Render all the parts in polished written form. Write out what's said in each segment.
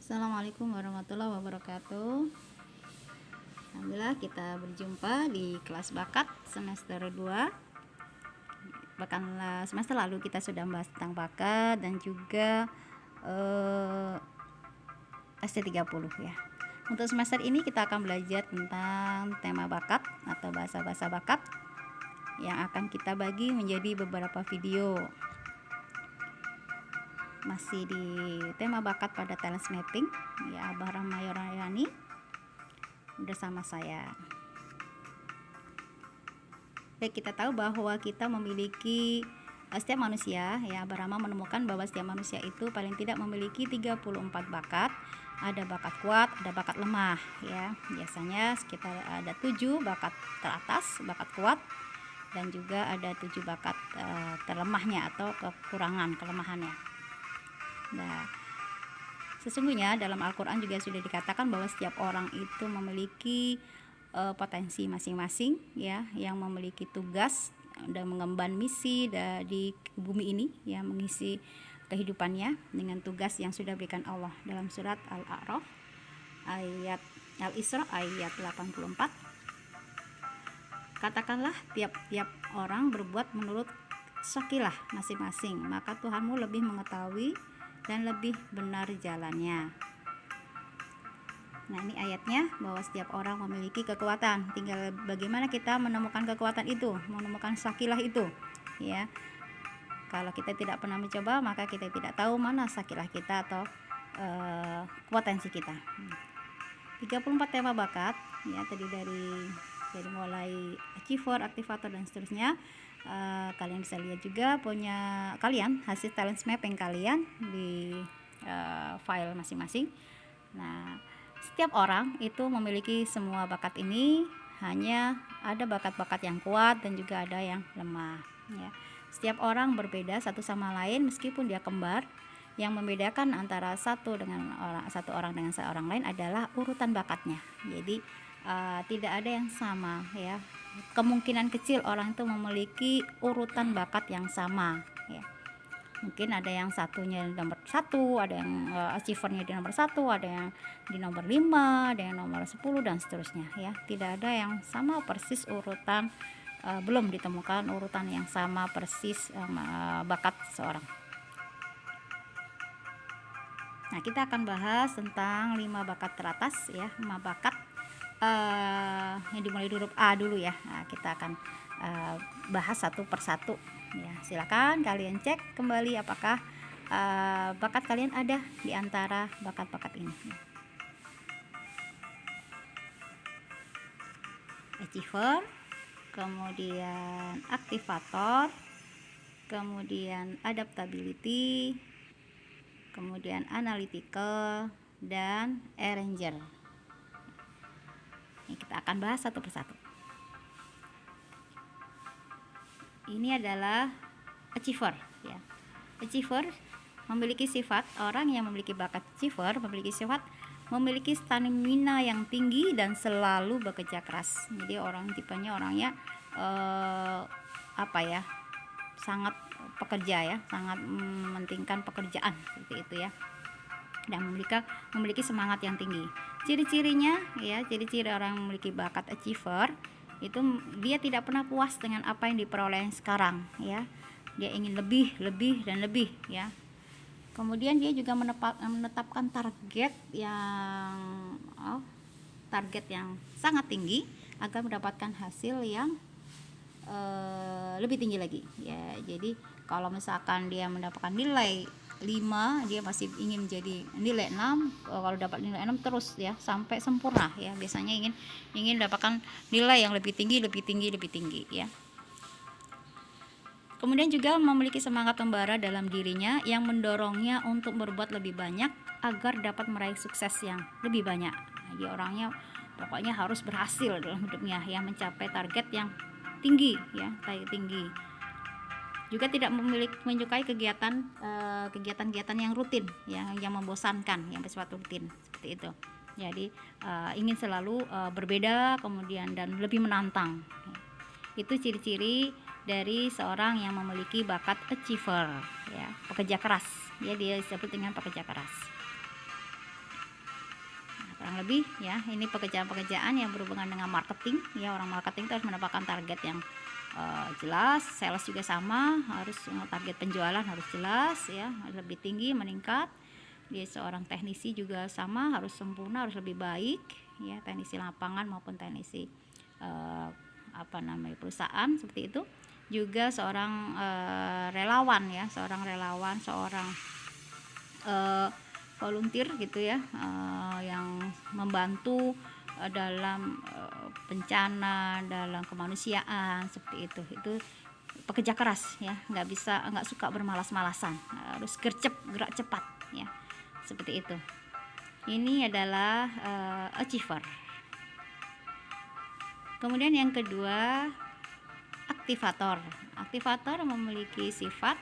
Assalamualaikum warahmatullahi wabarakatuh. Alhamdulillah kita berjumpa di kelas bakat semester 2. Bahkan semester lalu kita sudah membahas tentang bakat dan juga ST30 ya. Untuk semester ini kita akan belajar tentang tema bakat atau bahasa-bahasa bakat yang akan kita bagi menjadi beberapa video. Masih di tema bakat pada talent mapping ya, Abah Rahmayani bersama saya. Baik, kita tahu bahwa kita memiliki setiap manusia ya, Abah Rama menemukan bahwa setiap manusia itu paling tidak memiliki 34 bakat. Ada bakat kuat, ada bakat lemah ya. Biasanya sekitar ada 7 bakat teratas, bakat kuat, dan juga ada 7 bakat terlemahnya atau kelemahannya. Nah, sesungguhnya dalam Al-Quran juga sudah dikatakan bahwa setiap orang itu memiliki potensi masing-masing ya, yang memiliki tugas dan mengemban misi di bumi ini ya, mengisi kehidupannya dengan tugas yang sudah berikan Allah dalam surat Al-A'raf ayat Al-Isra ayat 84. Katakanlah tiap-tiap orang berbuat menurut syakilah masing-masing, maka Tuhanmu lebih mengetahui dan lebih benar jalannya. Nah, ini ayatnya bahwa setiap orang memiliki kekuatan, tinggal bagaimana kita menemukan kekuatan itu, menemukan syakilah itu ya. Kalau kita tidak pernah mencoba, maka kita tidak tahu mana syakilah kita atau potensi kita. 34 tema bakat ya, tadi dari mulai achiever, aktivator dan seterusnya. Kalian bisa lihat juga punya kalian hasil talent mapping kalian di file masing-masing. Nah, setiap orang itu memiliki semua bakat ini, hanya ada bakat-bakat yang kuat dan juga ada yang lemah ya. Setiap orang berbeda satu sama lain meskipun dia kembar. Yang membedakan antara satu orang dengan seorang lain adalah urutan bakatnya. Jadi tidak ada yang sama ya. Kemungkinan kecil orang itu memiliki urutan bakat yang sama ya. Mungkin ada yang satunya nomor 1, ada yang achievernya di nomor 1, ada yang di nomor 5, ada yang nomor 10 dan seterusnya ya. Tidak ada yang sama persis urutan, belum ditemukan urutan yang sama persis bakat seseorang. Nah, kita akan bahas tentang 5 bakat teratas ya, 5 bakat yang dimulai huruf A dulu ya. Nah, kita akan bahas satu persatu ya. Silakan kalian cek kembali apakah bakat kalian ada di antara bakat-bakat ini. Achiever, kemudian aktivator, kemudian adaptability, kemudian analytical, dan arranger. Ini kita akan bahas satu persatu. Ini adalah achiever ya. Achiever memiliki sifat, orang yang memiliki bakat achiever memiliki sifat memiliki stamina yang tinggi dan selalu bekerja keras. Jadi tipenya orangnya sangat pekerja ya, sangat mementingkan pekerjaan seperti itu ya, dan memiliki semangat yang tinggi. Ciri-cirinya ya, ciri-ciri orang yang memiliki bakat achiever itu dia tidak pernah puas dengan apa yang diperoleh sekarang ya. Dia ingin lebih dan lebih ya. Kemudian dia juga menetapkan target yang sangat tinggi agar mendapatkan hasil yang lebih tinggi lagi ya. Jadi kalau misalkan dia mendapatkan nilai 5, dia masih ingin menjadi nilai 6. Kalau dapat nilai 6 terus ya sampai sempurna ya. Biasanya ingin mendapatkan nilai yang lebih tinggi ya. Kemudian juga memiliki semangat membara dalam dirinya yang mendorongnya untuk berbuat lebih banyak agar dapat meraih sukses yang lebih banyak. Jadi orangnya pokoknya harus berhasil dalam hidupnya ya, mencapai target yang tinggi ya, tinggi. Juga tidak menyukai kegiatan-kegiatan yang rutin yang membosankan, yang bersifat rutin seperti itu. Jadi ingin selalu berbeda kemudian dan lebih menantang. Itu ciri-ciri dari seorang yang memiliki bakat achiever ya, pekerja keras ya, dia disebut dengan pekerja keras. kurang lebih ya. Ini pekerjaan-pekerjaan yang berhubungan dengan marketing ya. Orang marketing itu harus mendapatkan target yang jelas. Sales juga sama, harus target penjualan harus jelas ya, lebih tinggi, meningkat. Dia seorang teknisi juga sama, harus sempurna, harus lebih baik ya, teknisi lapangan maupun teknisi perusahaan seperti itu. Juga seorang relawan ya, seorang volunteer gitu ya, yang membantu dalam bencana, dalam kemanusiaan seperti itu. Itu pekerja keras ya, nggak suka bermalas-malasan, harus gercep, gerak cepat ya, seperti itu. Ini adalah achiever. Kemudian yang kedua, aktivator. Aktivator memiliki sifat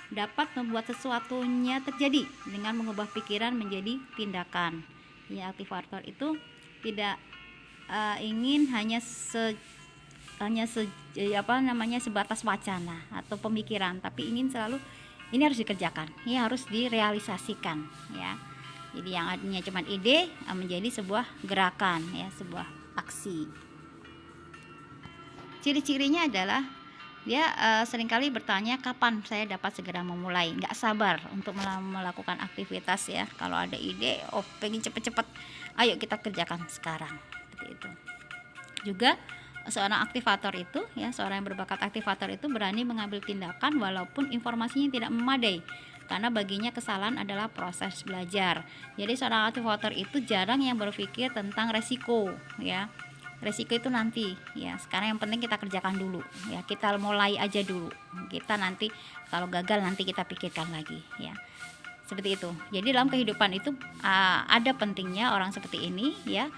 dapat membuat sesuatunya terjadi dengan mengubah pikiran menjadi tindakan. Ya, aktivator itu tidak ingin hanya sebatas wacana atau pemikiran, tapi ingin selalu ini harus dikerjakan, ini harus direalisasikan ya. Jadi yang adanya cuma ide menjadi sebuah gerakan ya, sebuah aksi. Ciri-cirinya adalah dia seringkali bertanya kapan saya dapat segera memulai, nggak sabar untuk melakukan aktivitas ya. Kalau ada ide, pengen cepet-cepet, ayo kita kerjakan sekarang, seperti itu. Juga seorang aktivator itu ya, seorang yang berbakat aktivator itu berani mengambil tindakan walaupun informasinya tidak memadai, karena baginya kesalahan adalah proses belajar. Jadi seorang aktivator itu jarang yang berpikir tentang resiko ya. Resiko itu nanti ya, sekarang yang penting kita kerjakan dulu ya, kita mulai aja dulu, kita nanti kalau gagal nanti kita pikirkan lagi ya, seperti itu. Jadi dalam kehidupan itu ada pentingnya orang seperti ini ya,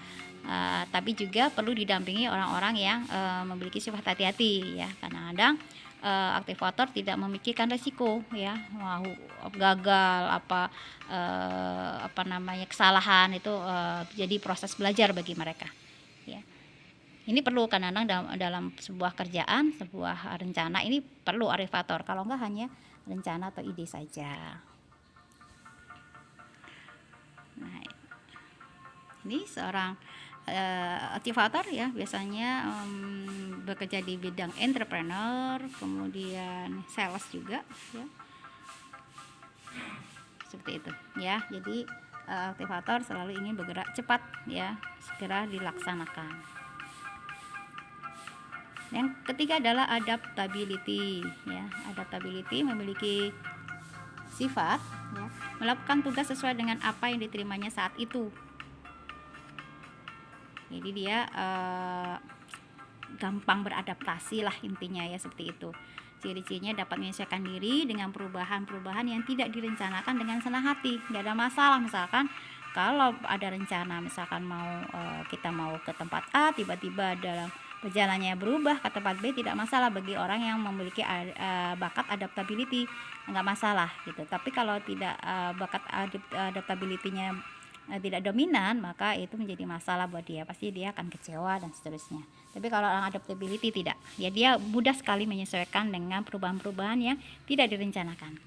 tapi juga perlu didampingi orang-orang yang memiliki sifat hati-hati ya. Kadang-kadang aktivator tidak memikirkan resiko ya, gagal kesalahan itu jadi proses belajar bagi mereka ya. Ini perlu kadang-kadang dalam sebuah kerjaan, sebuah rencana, ini perlu aktivator. Kalau enggak hanya rencana atau ide saja. Nah, ini seorang aktivator ya, biasanya bekerja di bidang entrepreneur, kemudian sales juga ya, seperti itu ya. Jadi aktivator selalu ingin bergerak cepat ya, segera dilaksanakan. Yang ketiga adalah adaptability ya. Adaptability memiliki sifat ya, melakukan tugas sesuai dengan apa yang diterimanya saat itu. Jadi dia gampang beradaptasi lah intinya ya, seperti itu. Ciri-cirinya dapat menyesuaikan diri dengan perubahan-perubahan yang tidak direncanakan dengan senang hati. Nggak ada masalah, misalkan kalau ada rencana, misalkan kita mau ke tempat A, tiba-tiba dalam perjalanannya berubah ke tempat B, tidak masalah bagi orang yang memiliki bakat adaptability, nggak masalah gitu. Tapi kalau tidak bakat adaptability-nya tidak dominan, maka itu menjadi masalah buat dia, pasti dia akan kecewa dan seterusnya. Tapi kalau orang adaptability tidak, ya dia mudah sekali menyesuaikan dengan perubahan-perubahan yang tidak direncanakan.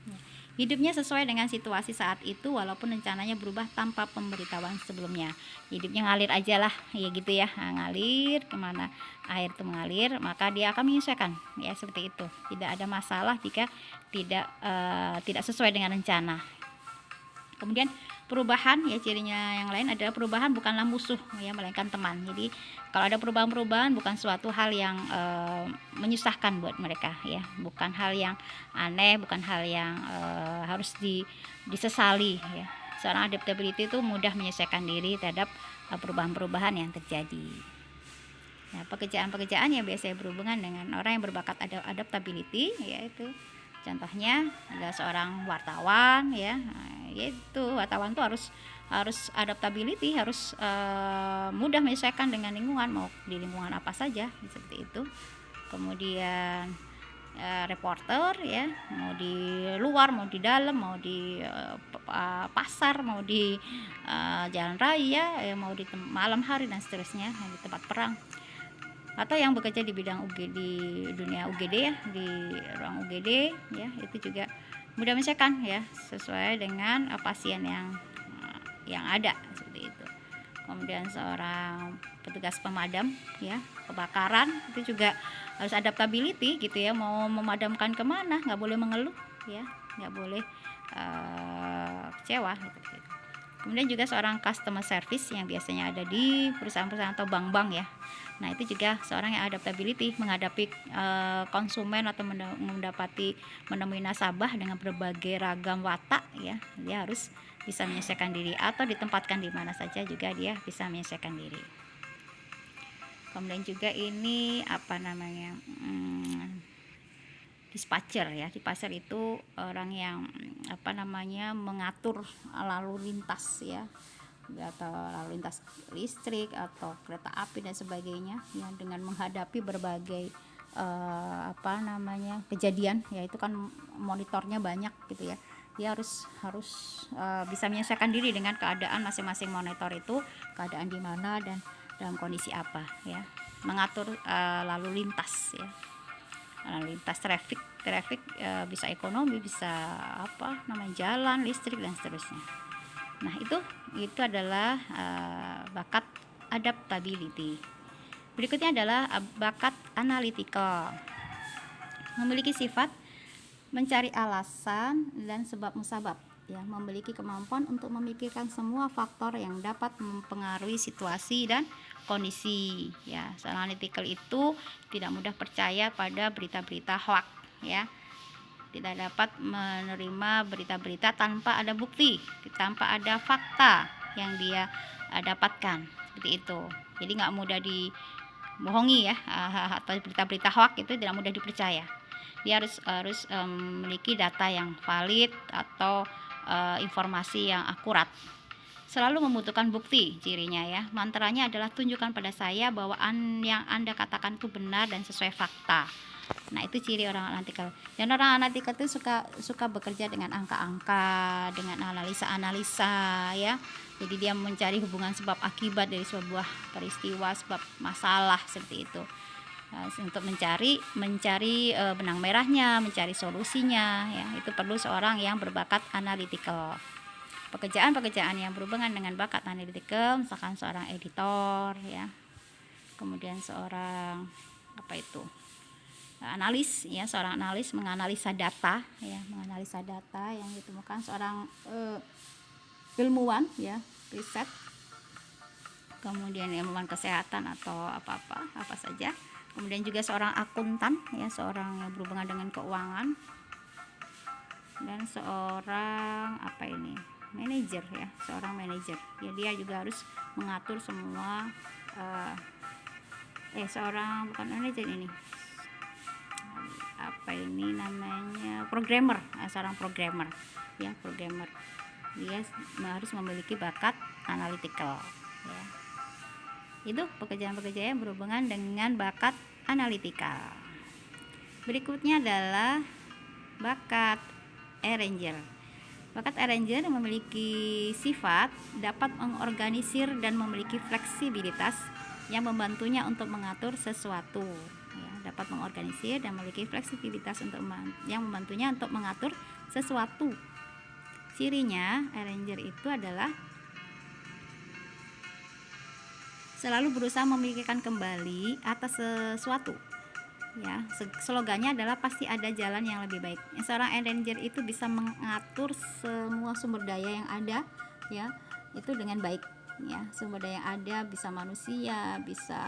Hidupnya sesuai dengan situasi saat itu walaupun rencananya berubah tanpa pemberitahuan sebelumnya. Hidupnya ngalir aja lah ya gitu ya, ngalir kemana air itu mengalir, maka dia akan menyesuaikan ya, seperti itu. Tidak ada masalah jika tidak sesuai dengan rencana. Kemudian perubahan ya, cirinya yang lain adalah perubahan bukanlah musuh ya, melainkan teman. Jadi kalau ada perubahan-perubahan bukan suatu hal yang menyusahkan buat mereka ya, bukan hal yang aneh, bukan hal yang harus disesali ya. Seorang adaptability itu mudah menyesuaikan diri terhadap perubahan-perubahan yang terjadi. Nah, pekerjaan-pekerjaan yang biasanya berhubungan dengan orang yang berbakat adaptability, yaitu contohnya adalah seorang wartawan ya. Yaitu wartawan tuh harus adaptability, harus mudah menyesuaikan dengan lingkungan, mau di lingkungan apa saja seperti itu. Kemudian reporter ya, mau di luar, mau di dalam, mau di pasar, mau di jalan raya ya, mau di malam hari dan seterusnya, di tempat perang, atau yang bekerja di bidang UGD, di dunia UGD ya, di ruang UGD ya, itu juga mudah menyesuaikan ya, sesuai dengan pasien yang ada seperti itu. kemudian seorang petugas pemadam ya kebakaran, itu juga harus adaptability gitu ya, mau memadamkan kemana, nggak boleh mengeluh ya, nggak boleh kecewa gitu. Kemudian juga seorang customer service yang biasanya ada di perusahaan-perusahaan atau bank-bank ya. Nah, itu juga seorang yang adaptability menghadapi konsumen atau menemui nasabah dengan berbagai ragam watak ya. Dia harus bisa menyesuaikan diri, atau ditempatkan di mana saja juga dia bisa menyesuaikan diri. Kemudian juga ini dispatcher ya. Dispatcher itu orang yang mengatur lalu lintas ya, atau lalu lintas listrik atau kereta api dan sebagainya ya, dengan menghadapi berbagai kejadian ya. Itu kan monitornya banyak gitu ya. Dia harus bisa menyesuaikan diri dengan keadaan masing-masing monitor itu, keadaan di mana dan dalam kondisi apa ya. Mengatur lalu lintas ya, lalu lintas traffic bisa ekonomi, bisa jalan listrik dan seterusnya. Nah, itu adalah bakat adaptability. Berikutnya adalah bakat analytical. Memiliki sifat mencari alasan dan sebab musabab ya, memiliki kemampuan untuk memikirkan semua faktor yang dapat mempengaruhi situasi dan kondisi ya. Seorang analytical itu tidak mudah percaya pada berita-berita hoax ya, tidak dapat menerima berita-berita tanpa ada bukti, tanpa ada fakta yang dia dapatkan, seperti itu. Jadi nggak mudah dibohongi ya, atau berita-berita hoax itu tidak mudah dipercaya. Dia harus memiliki data yang valid atau informasi yang akurat. Selalu membutuhkan bukti cirinya ya. Mantranya adalah tunjukkan pada saya bahwa yang Anda katakan itu benar dan sesuai fakta. Nah, itu ciri orang analytical. Dan orang analytical itu suka bekerja dengan angka-angka, dengan analisa-analisa ya. Jadi dia mencari hubungan sebab akibat dari sebuah peristiwa, sebab masalah seperti itu. Untuk mencari benang merahnya, mencari solusinya ya. Itu perlu seorang yang berbakat analytical. Pekerjaan yang berhubungan dengan bakat analytical, misalkan seorang editor ya, kemudian seorang analis ya, seorang analis menganalisa data ya, menganalisa data yang ditemukan, seorang ilmuwan ya, riset, kemudian ilmuwan kesehatan atau apa saja. Kemudian juga seorang akuntan ya, seorang yang berhubungan dengan keuangan, dan seorang manajer ya, seorang manajer ya. Dia juga harus mengatur semua bukan manajer ini, programmer, seorang programmer ya, programmer. Dia harus memiliki bakat analytical ya. Itu pekerjaan-pekerjaan yang berhubungan dengan bakat analytical. Berikutnya adalah bakat arranger. Bakat arranger memiliki sifat dapat mengorganisir dan memiliki fleksibilitas yang membantunya untuk mengatur sesuatu ya, dapat mengorganisir dan memiliki fleksibilitas yang membantunya untuk mengatur sesuatu. Cirinya arranger itu adalah selalu berusaha memikirkan kembali atas sesuatu ya. Slogannya adalah pasti ada jalan yang lebih baik. Seorang arranger itu bisa mengatur semua sumber daya yang ada ya, itu dengan baik ya. Sumber daya yang ada bisa manusia, bisa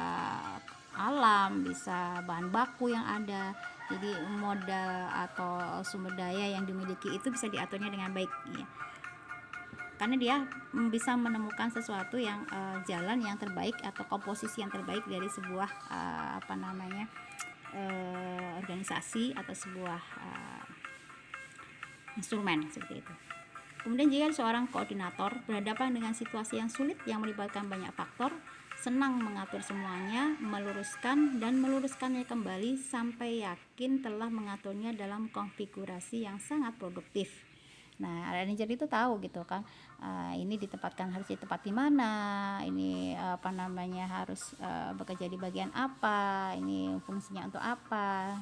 alam, bisa bahan baku yang ada. Jadi modal atau sumber daya yang dimiliki itu bisa diaturnya dengan baik ya, karena dia bisa menemukan sesuatu yang jalan yang terbaik atau komposisi yang terbaik dari sebuah organisasi atau sebuah instrumen seperti itu. Kemudian jika seorang koordinator berhadapan dengan situasi yang sulit yang melibatkan banyak faktor, senang mengatur semuanya, meluruskannya kembali sampai yakin telah mengaturnya dalam konfigurasi yang sangat produktif. Nah, arranger itu tahu gitu kan, ini harus di tempat di mana, ini harus bekerja di bagian apa, ini fungsinya untuk apa.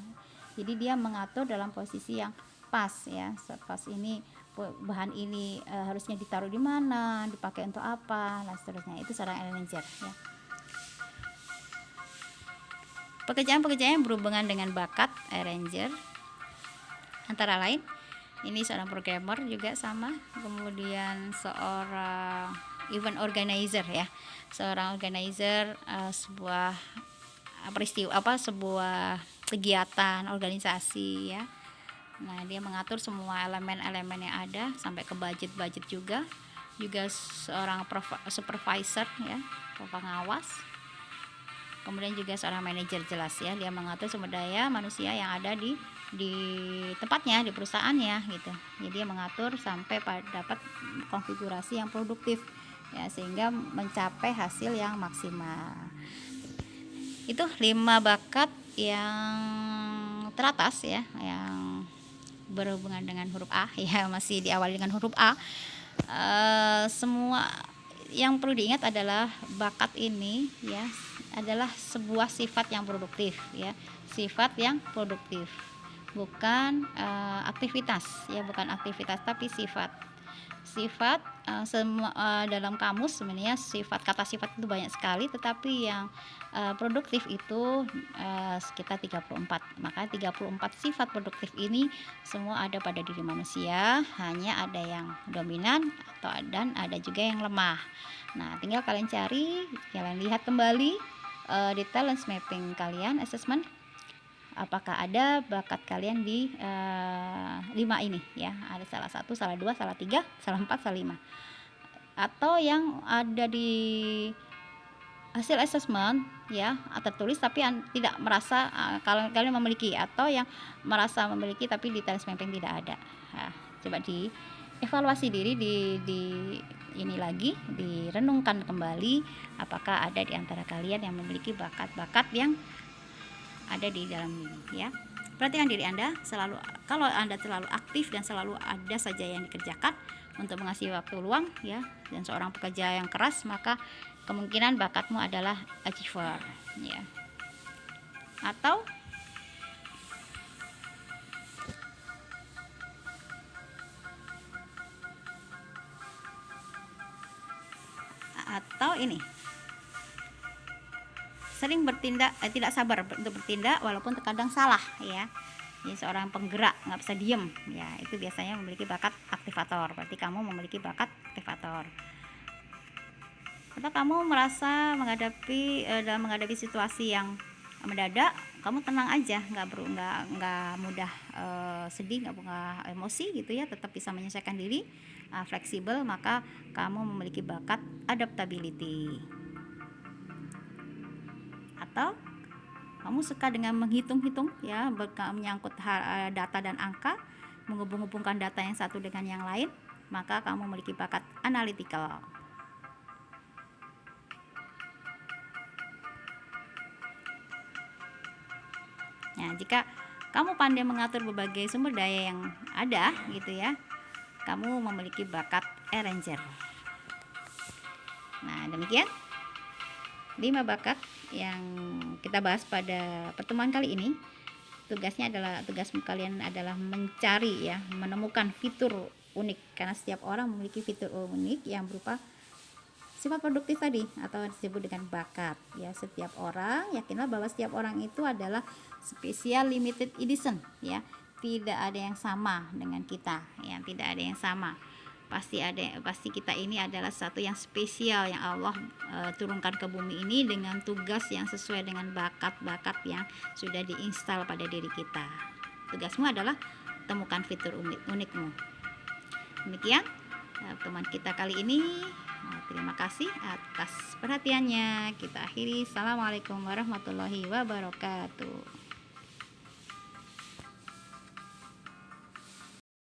Jadi dia mengatur dalam posisi yang pas ya. Pas ini bahan ini harusnya ditaruh di mana, dipakai untuk apa, dan seterusnya. Itu seorang arranger ya. Pekerjaan-pekerjaan yang berhubungan dengan bakat arranger antara lain ini seorang programmer juga sama, kemudian seorang event organizer ya, seorang organizer sebuah peristiwa sebuah kegiatan organisasi ya. Nah, dia mengatur semua elemen-elemen yang ada sampai ke budget juga seorang supervisor ya, pengawas. Kemudian juga seorang manajer, jelas ya, dia mengatur sumber daya manusia yang ada di tempatnya, di perusahaannya gitu. Jadi dia mengatur sampai dapat konfigurasi yang produktif ya, sehingga mencapai hasil yang maksimal. Itu 5 bakat yang teratas ya, yang berhubungan dengan huruf A ya, masih diawali dengan huruf A. Semua yang perlu diingat adalah bakat ini ya adalah sebuah sifat yang produktif ya, sifat yang produktif, bukan aktivitas ya, bukan aktivitas tapi sifat. Dalam kamus sebenarnya kata sifat itu banyak sekali, tetapi yang produktif itu sekitar 34. Maka 34 sifat produktif ini semua ada pada diri manusia, hanya ada yang dominan dan ada juga yang lemah. Nah, tinggal kalian cari, kalian lihat kembali di talent mapping kalian, assessment, apakah ada bakat kalian di 5 ini ya, ada salah 1, salah 2, salah 3, salah 4, salah 5, atau yang ada di hasil assessment ya tertulis tapi tidak merasa kalau kalian memiliki, atau yang merasa memiliki tapi di talent mapping tidak ada. Nah, coba dievaluasi diri, ini lagi direnungkan kembali, apakah ada di antara kalian yang memiliki bakat-bakat yang ada di dalam ini ya. Perhatikan diri Anda selalu, kalau Anda selalu aktif dan selalu ada saja yang dikerjakan untuk mengisi waktu luang ya, dan seorang pekerja yang keras, maka kemungkinan bakatmu adalah achiever ya. Atau ini sering bertindak, tidak sabar untuk bertindak walaupun terkadang salah ya. Ini seorang penggerak, nggak bisa diem ya, itu biasanya memiliki bakat aktivator. Berarti kamu memiliki bakat aktivator. Atau kamu merasa dalam menghadapi situasi yang mendadak, kamu tenang aja, nggak mudah sedih, nggak mudah emosi gitu ya, tetap bisa menyelesaikan diri, fleksibel, maka kamu memiliki bakat adaptability. Atau kamu suka dengan menghitung-hitung ya, menyangkut data dan angka, menghubung-hubungkan data yang satu dengan yang lain, maka kamu memiliki bakat analytical. Nah, jika kamu pandai mengatur berbagai sumber daya yang ada gitu ya, kamu memiliki bakat arranger. Nah, demikian 5 bakat yang kita bahas pada pertemuan kali ini. Tugas kalian adalah mencari ya, menemukan fitur unik, karena setiap orang memiliki fitur unik yang berupa sifat produktif tadi, atau disebut dengan bakat ya. Setiap orang, yakinlah bahwa setiap orang itu adalah special limited edition ya, tidak ada yang sama dengan kita ya, tidak ada yang sama. Pasti kita ini adalah satu yang spesial yang Allah turunkan ke bumi ini dengan tugas yang sesuai dengan bakat-bakat yang sudah diinstal pada diri kita. Tugasmu adalah temukan fitur unikmu. Demikian teman kita kali ini. Terima kasih atas perhatiannya. Kita akhiri. Assalamualaikum warahmatullahi wabarakatuh.